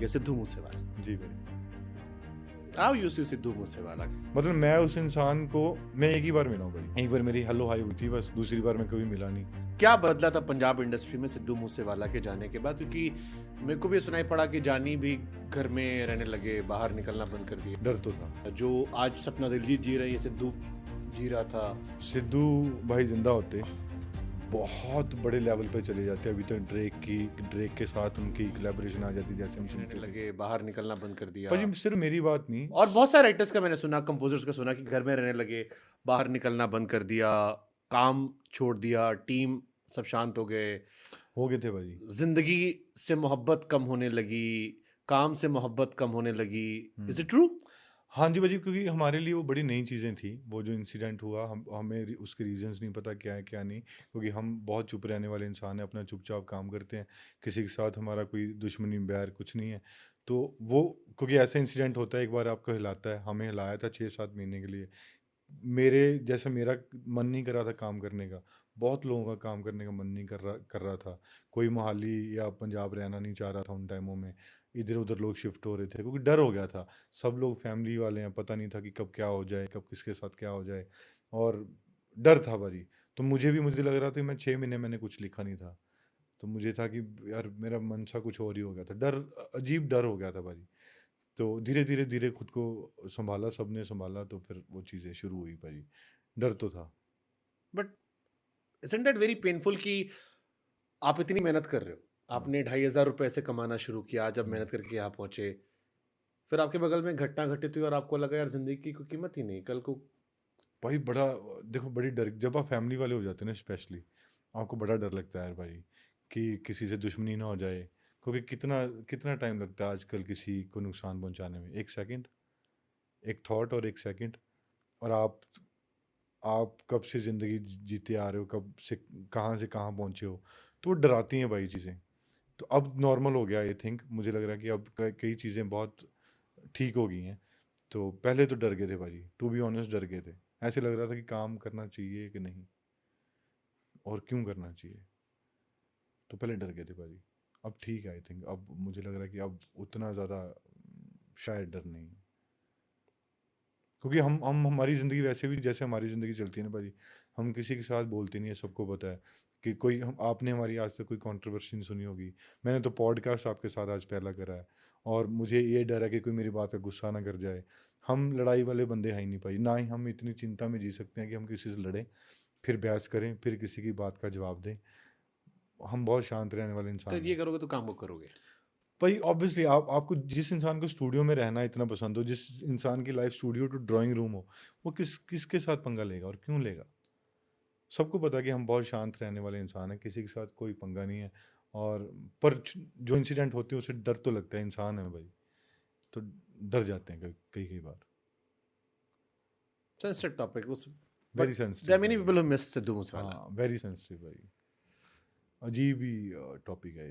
सिद्धू मूसेवाला। जी भाई। How you see Sidhu Moosewala? मतलब मैं उस इंसान को मैं एक ही बार मिला हूँ भाई। एक बार मेरी हेलो हाई हुई थी बस, दूसरी बार मैं कभी मिला नहीं। क्या बदला था पंजाब इंडस्ट्री में सिद्धू मूसेवाला के जाने के बाद? क्योंकि मेरे को भी सुनाई पड़ा कि जानी भी घर में रहने लगे, बाहर निकलना बंद कर दिए। डर तो था। जो आज सपना दिलजीत जी रही है, सिद्धू जी रहा था। सिद्धू भाई जिंदा होते बहुत बड़े लेवल पे चले जाते। अभी तक ड्रेक के साथ उनकी कोलैबोरेशन आ जाती, जैसे हम रहने सुनते थे। लगे, बाहर निकलना बंद कर दिया। पर सिर्फ मेरी बात नहीं, और बहुत सारे राइटर्स का मैंने सुना, कंपोजर्स का सुना कि घर में रहने लगे, बाहर निकलना बंद कर दिया, काम छोड़ दिया, टीम सब शांत हो गए, हो गए थे भाई। जिंदगी से मोहब्बत कम होने लगी, काम से मोहब्बत कम होने लगी। Is it true? हाँ जी भाई, क्योंकि हमारे लिए वो बड़ी नई चीज़ें थी। वो जो इंसिडेंट हुआ, हमें उसके रीजंस नहीं पता क्या है क्या नहीं, क्योंकि हम बहुत चुप रहने वाले इंसान हैं, अपना चुपचाप काम करते हैं। किसी के साथ हमारा कोई दुश्मनी बैर कुछ नहीं है। तो वो क्योंकि ऐसा इंसिडेंट होता है, एक बार आपको हिलाता है, हमें हिलाया था 6-7 महीने के लिए। मेरे जैसे मेरा मन नहीं कर रहा था काम करने का, बहुत लोगों का काम करने का मन नहीं कर रहा था। कोई मोहाली या पंजाब रहना नहीं चाह रहा था उन टाइमों में। इधर उधर लोग शिफ्ट हो रहे थे क्योंकि डर हो गया था। सब लोग फैमिली वाले हैं, पता नहीं था कि कब क्या हो जाए, कब किसके साथ क्या हो जाए, और डर था भारी। तो मुझे लग रहा था कि मैं 6 महीने मैंने कुछ लिखा नहीं था। तो मुझे था कि यार मेरा मन सा कुछ और ही हो गया था, डर, अजीब डर हो गया था भारी। तो धीरे धीरे धीरे खुद को संभाला, सबने संभाला, तो फिर वो चीज़ें शुरू हुई भाई। डर तो था। But isn't that very painful कि आप इतनी मेहनत कर रहे हो, आपने 2,500 रुपए से कमाना शुरू किया, जब मेहनत करके यहाँ पहुंचे, फिर आपके बगल में घटना घटित हुई और आपको लगा यार जिंदगी की कोई कीमत ही नहीं, कल को। भाई बड़ा, देखो बड़ी डर, जब आप फैमिली वाले हो जाते हैं ना स्पेशली, आपको बड़ा डर लगता है यार भाई, कि किसी से दुश्मनी ना हो जाए। क्योंकि कितना कितना टाइम लगता है आजकल किसी को नुकसान पहुंचाने में, 1 सेकंड, एक थॉट और 1 सेकंड। और आप कब से ज़िंदगी जीते आ रहे हो, कब से कहाँ पहुंचे हो। तो वो डराती हैं भाई चीज़ें। तो अब नॉर्मल हो गया आई थिंक, मुझे लग रहा है कि अब कई चीज़ें बहुत ठीक हो गई हैं। तो पहले तो डर गए थे भाई, टू बी ऑनेस्ट डर गए थे। ऐसे लग रहा था कि काम करना चाहिए कि नहीं, और क्यों करना चाहिए। तो पहले डर गए थे भाई। अब ठीक है आई थिंक, अब मुझे लग रहा है कि अब उतना ज़्यादा शायद डर नहीं। क्योंकि हम हमारी ज़िंदगी वैसे भी, जैसे हमारी ज़िंदगी चलती है ना भाई, हम किसी के साथ बोलते नहीं है, सबको पता है कि कोई हम आपने हमारी आज तक कोई कंट्रोवर्सी नहीं सुनी होगी। मैंने तो पॉडकास्ट आपके साथ आज पहला करा है, और मुझे ये डर है कि कोई मेरी बात का गुस्सा ना कर जाए। हम लड़ाई वाले बंदे हैं ही नहीं भाई, ना ही हम इतनी चिंता में जी सकते हैं कि हम किसी से लड़ें, फिर बहस करें, फिर किसी की बात का जवाब दें। हम बहुत शांत रहने वाले तो इंसान ये हैं करोगे तो काम को करोगे। भाई। ऑब्वियसली आपको जिस इंसान को स्टूडियो में रहना इतना पसंद हो, जिस इंसान की life studio to drawing room हो, वो किसके साथ पंगा लेगा और क्यों लेगा। सबको पता है कि हम बहुत शांत रहने वाले इंसान हैं, किसी के साथ कोई पंगा नहीं है। और पर जो इंसिडेंट होते हैं उससे डर तो लगता है, इंसान है भाई, तो डर जाते हैं कई कई कई बार। सेंसिटिव टॉपिक उस, very but there sensitive many भाई। People who miss Sidhu Moosewala. हाँ वेरी सेंसिटिव भाई, अजीब ही टॉपिक है।